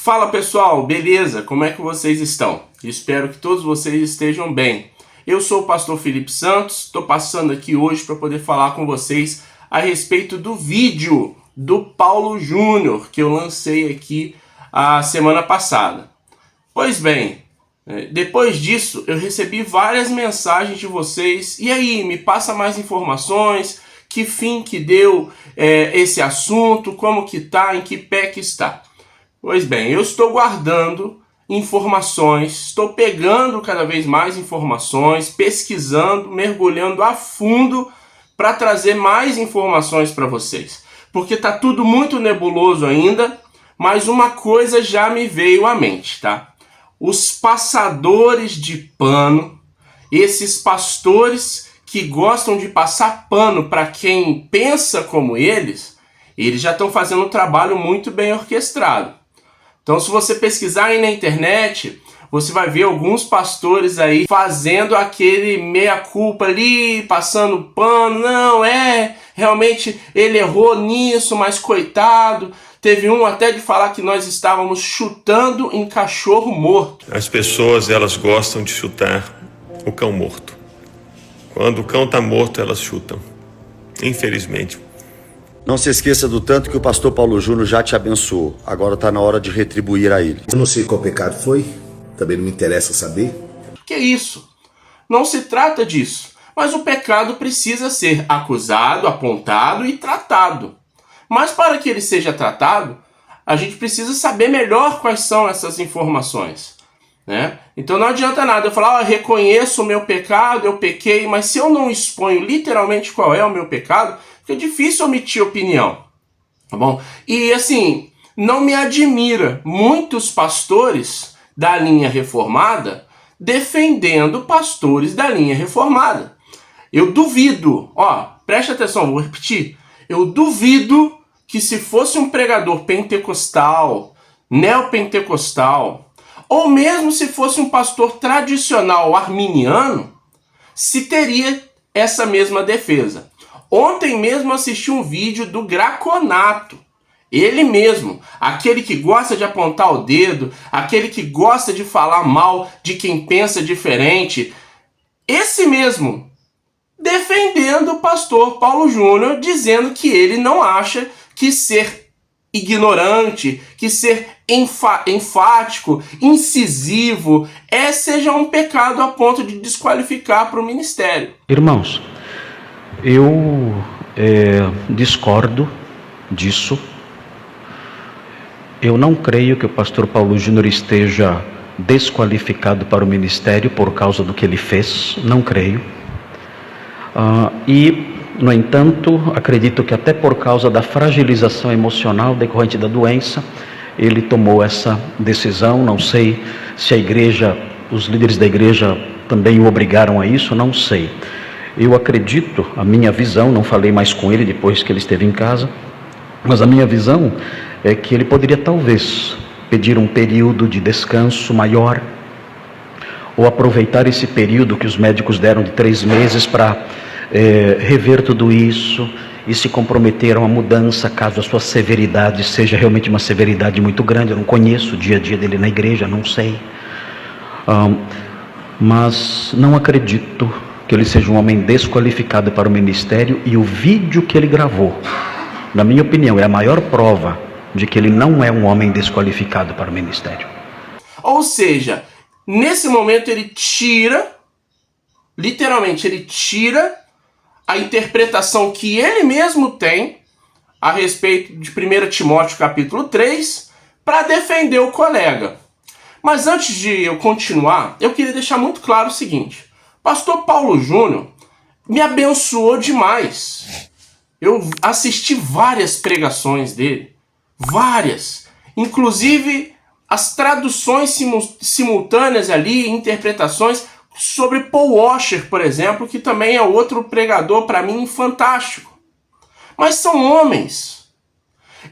Fala pessoal, beleza? Como é que vocês estão? Espero que todos vocês estejam bem. Eu sou o pastor Felipe Santos, estou passando aqui hoje para poder falar com vocês a respeito do vídeo do Paulo Júnior que eu lancei aqui a semana passada. Pois bem, depois disso eu recebi várias mensagens de vocês. E aí, me passa mais informações, que fim que deu esse assunto, como que tá, em que pé que está. Pois bem, eu estou guardando informações, estou pegando cada vez mais informações, pesquisando, mergulhando a fundo para trazer mais informações para vocês. Porque tá tudo muito nebuloso ainda, mas uma coisa já me veio à mente, tá? Os passadores de pano, esses pastores que gostam de passar pano para quem pensa como eles já estão fazendo um trabalho muito bem orquestrado. Então, se você pesquisar aí na internet, você vai ver alguns pastores aí fazendo aquele meia-culpa ali, passando pano. Não, realmente ele errou nisso, mas coitado. Teve um até de falar que nós estávamos chutando em cachorro morto. As pessoas, elas gostam de chutar o cão morto. Quando o cão está morto, elas chutam. Infelizmente. Não se esqueça do tanto que o pastor Paulo Júnior já te abençoou. Agora está na hora de retribuir a ele. Eu não sei qual pecado foi, também não me interessa saber. Que isso? Não se trata disso. Mas o pecado precisa ser acusado, apontado e tratado. Mas para que ele seja tratado, a gente precisa saber melhor quais são essas informações, né? Então não adianta nada eu falar, reconheço o meu pecado, eu pequei, mas se eu não exponho literalmente qual é o meu pecado, fica difícil omitir opinião, tá bom? E assim, não me admira muitos pastores da linha reformada defendendo pastores da linha reformada. Eu duvido, preste atenção, vou repetir, eu duvido que se fosse um pregador pentecostal, neopentecostal, ou mesmo se fosse um pastor tradicional arminiano, se teria essa mesma defesa. Ontem mesmo assisti um vídeo do Graconato, ele mesmo, aquele que gosta de apontar o dedo, aquele que gosta de falar mal de quem pensa diferente, esse mesmo, defendendo o pastor Paulo Júnior, dizendo que ele não acha que ser ignorante, que ser enfático, incisivo, seja um pecado a ponto de desqualificar para o ministério. Irmãos, eu discordo disso. Eu não creio que o pastor Paulo Júnior esteja desqualificado para o ministério por causa do que ele fez, não creio. No entanto, acredito que até por causa da fragilização emocional decorrente da doença, ele tomou essa decisão. Não sei se a igreja, os líderes da igreja também o obrigaram a isso, não sei. Eu acredito, a minha visão, não falei mais com ele depois que ele esteve em casa, mas a minha visão é que ele poderia talvez pedir um período de descanso maior, ou aproveitar esse período que os médicos deram de 3 meses para rever tudo isso e se comprometer a uma mudança caso a sua severidade seja realmente uma severidade muito grande. Eu não conheço o dia a dia dele na igreja, não sei, mas não acredito que ele seja um homem desqualificado para o ministério, e o vídeo que ele gravou, na minha opinião, é a maior prova de que ele não é um homem desqualificado para o ministério. Ou seja, nesse momento ele tira, literalmente ele tira a interpretação que ele mesmo tem a respeito de 1 Timóteo capítulo 3 para defender o colega. Mas antes de eu continuar, eu queria deixar muito claro o seguinte: pastor Paulo Júnior me abençoou demais. Eu assisti várias pregações dele, várias, inclusive as traduções simultâneas ali, interpretações sobre Paul Washer, por exemplo, que também é outro pregador para mim fantástico. Mas são homens.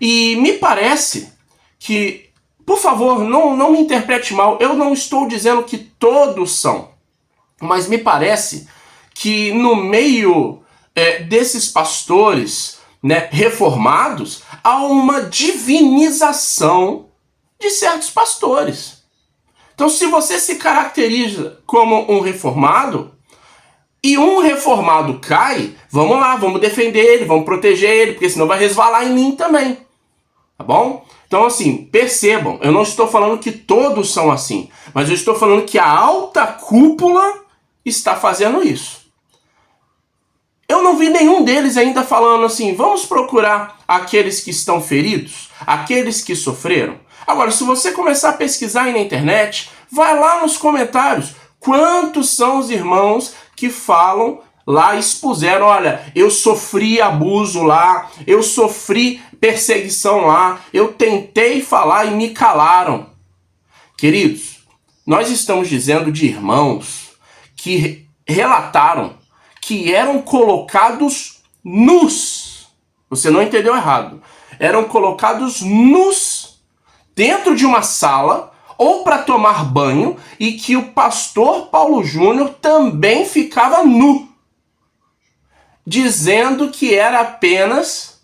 E me parece que, por favor, não me interprete mal, eu não estou dizendo que todos são, mas me parece que no meio desses pastores reformados há uma divinização de certos pastores. Então, se você se caracteriza como um reformado, e um reformado cai, vamos lá, vamos defender ele, vamos proteger ele, porque senão vai resvalar em mim também. Tá bom? Então, assim, percebam, eu não estou falando que todos são assim, mas eu estou falando que a alta cúpula está fazendo isso. Eu não vi nenhum deles ainda falando assim, vamos procurar aqueles que estão feridos, aqueles que sofreram. Agora, se você começar a pesquisar aí na internet, vai lá nos comentários, quantos são os irmãos que falam lá, expuseram, olha, eu sofri abuso lá, eu sofri perseguição lá, eu tentei falar e me calaram. Queridos, nós estamos dizendo de irmãos que relataram que eram colocados nus. Você não entendeu errado. Eram colocados nus dentro de uma sala ou para tomar banho e que o pastor Paulo Júnior também ficava nu, dizendo que era apenas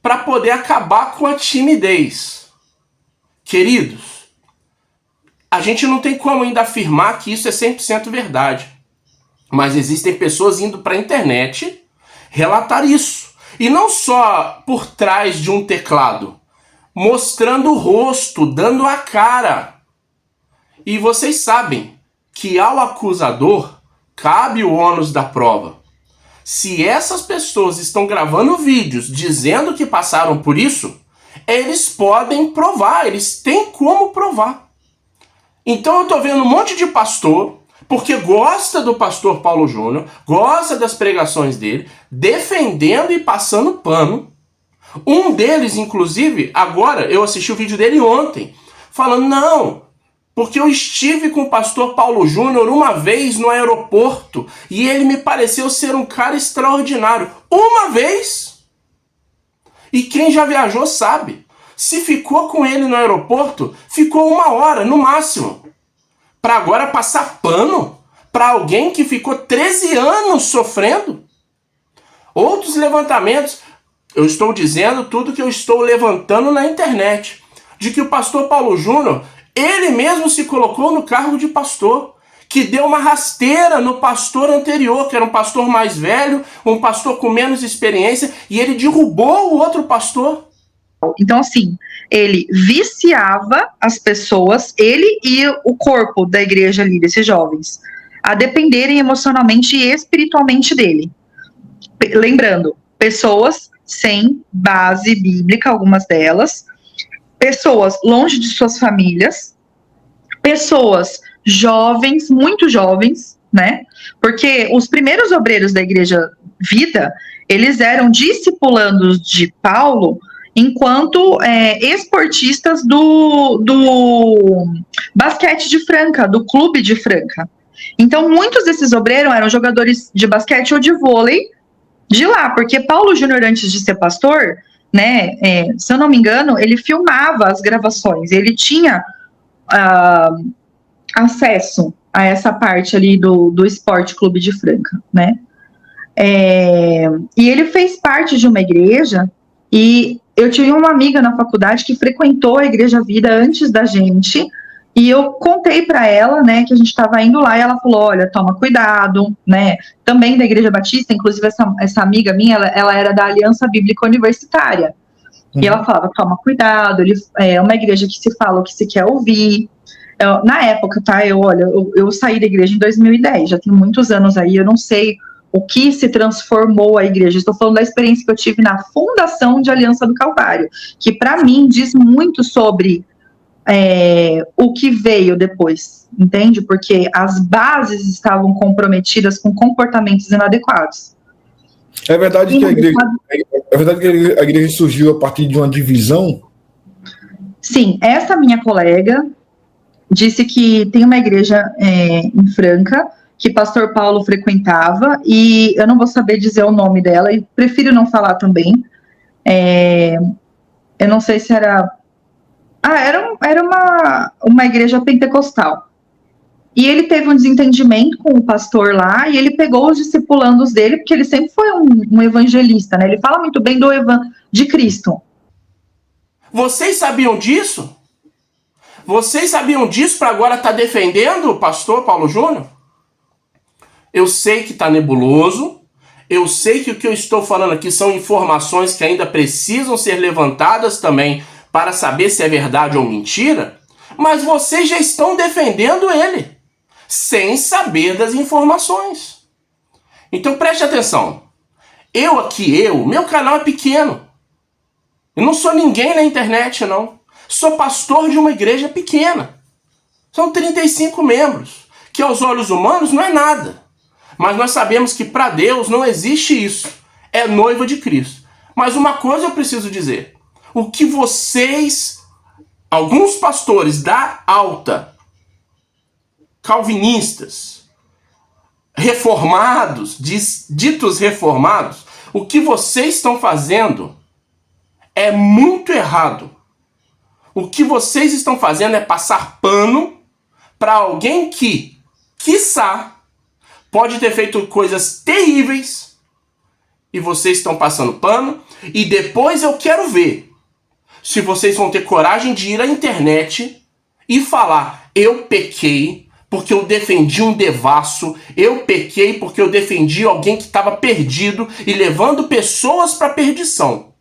para poder acabar com a timidez. Queridos, a gente não tem como ainda afirmar que isso é 100% verdade, mas existem pessoas indo para a internet relatar isso. E não só por trás de um teclado, mostrando o rosto, dando a cara. E vocês sabem que ao acusador cabe o ônus da prova. Se essas pessoas estão gravando vídeos dizendo que passaram por isso, eles podem provar, eles têm como provar. Então eu tô vendo um monte de pastor, porque gosta do pastor Paulo Júnior, gosta das pregações dele, defendendo e passando pano. Um deles, inclusive, agora, eu assisti o vídeo dele ontem, falando, não, porque eu estive com o pastor Paulo Júnior uma vez no aeroporto e ele me pareceu ser um cara extraordinário. Uma vez! E quem já viajou sabe. Se ficou com ele no aeroporto, ficou 1 hora, no máximo. Para agora passar pano para alguém que ficou 13 anos sofrendo? Outros levantamentos, eu estou dizendo tudo que eu estou levantando na internet, de que o pastor Paulo Júnior, ele mesmo se colocou no cargo de pastor, que deu uma rasteira no pastor anterior, que era um pastor mais velho, um pastor com menos experiência, e ele derrubou o outro pastor. Então, assim, ele viciava as pessoas, ele e o corpo da igreja ali, desses jovens, a dependerem emocionalmente e espiritualmente dele. Lembrando, pessoas sem base bíblica, algumas delas, pessoas longe de suas famílias, pessoas jovens, muito jovens, né? Porque os primeiros obreiros da Igreja Vida, eles eram discipulandos de Paulo enquanto esportistas do basquete de Franca, do clube de Franca. Então, muitos desses obreiros eram jogadores de basquete ou de vôlei de lá, porque Paulo Júnior, antes de ser pastor, né, se eu não me engano, ele filmava as gravações, ele tinha acesso a essa parte ali do Esporte Clube de Franca, né, e ele fez parte de uma igreja, e eu tive uma amiga na faculdade que frequentou a Igreja Vida antes da gente, e eu contei para ela, né, que a gente estava indo lá, e ela falou, olha, toma cuidado, né, também da Igreja Batista, inclusive essa amiga minha, ela era da Aliança Bíblica Universitária, e ela falava, toma cuidado, é uma igreja que se fala o que se quer ouvir. Na época, tá, eu saí da igreja em 2010, já tem muitos anos aí, eu não sei o que se transformou a igreja, estou falando da experiência que eu tive na fundação de Aliança do Calvário, que para mim diz muito sobre o que veio depois, entende? Porque as bases estavam comprometidas com comportamentos inadequados. É verdade que a igreja surgiu a partir de uma divisão? Sim, essa minha colega disse que tem uma igreja em Franca, que pastor Paulo frequentava, e eu não vou saber dizer o nome dela, e prefiro não falar também. Eu não sei se era... era uma igreja pentecostal. E ele teve um desentendimento com o pastor lá, e ele pegou os discipulandos dele, porque ele sempre foi um evangelista, né? Ele fala muito bem de Cristo. Vocês sabiam disso? Vocês sabiam disso para agora estar defendendo o pastor Paulo Júnior? Eu sei que está nebuloso, eu sei que o que eu estou falando aqui são informações que ainda precisam ser levantadas também para saber se é verdade ou mentira, mas vocês já estão defendendo ele, sem saber das informações. Então preste atenção. Meu canal é pequeno. Eu não sou ninguém na internet, não. Sou pastor de uma igreja pequena. São 35 membros, que aos olhos humanos não é nada. Mas nós sabemos que para Deus não existe isso. É noiva de Cristo. Mas uma coisa eu preciso dizer. O que vocês, alguns pastores da alta, calvinistas, reformados, ditos reformados, o que vocês estão fazendo é muito errado. O que vocês estão fazendo é passar pano para alguém que, quiçá, pode ter feito coisas terríveis e vocês estão passando pano, e depois eu quero ver se vocês vão ter coragem de ir à internet e falar: eu pequei porque eu defendi um devasso, eu pequei porque eu defendi alguém que estava perdido e levando pessoas para a perdição.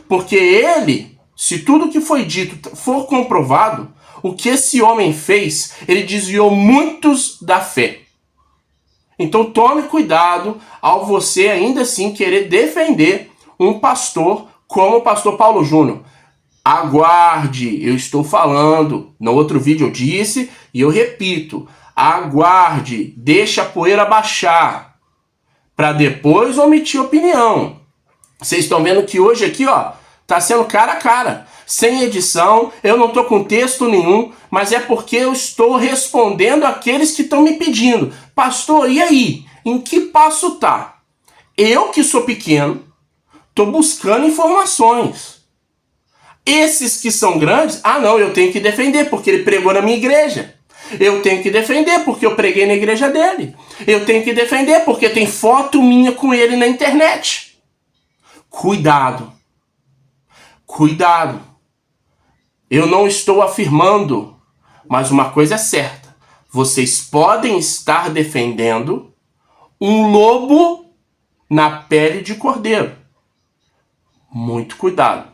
Porque ele, se tudo que foi dito for comprovado, o que esse homem fez, ele desviou muitos da fé. Então tome cuidado ao você ainda assim querer defender um pastor como o pastor Paulo Júnior. Aguarde, eu estou falando, no outro vídeo eu disse e eu repito, aguarde, deixa a poeira baixar, para depois omitir opinião. Vocês estão vendo que hoje aqui, ó, tá sendo cara a cara, sem edição, eu não tô com texto nenhum, mas é porque eu estou respondendo àqueles que estão me pedindo. Pastor, e aí? Em que passo tá? Eu que sou pequeno, tô buscando informações. Esses que são grandes, não, eu tenho que defender porque ele pregou na minha igreja. Eu tenho que defender porque eu preguei na igreja dele. Eu tenho que defender porque tem foto minha com ele na internet. Cuidado. Cuidado. Eu não estou afirmando, mas uma coisa é certa. Vocês podem estar defendendo um lobo na pele de cordeiro. Muito cuidado.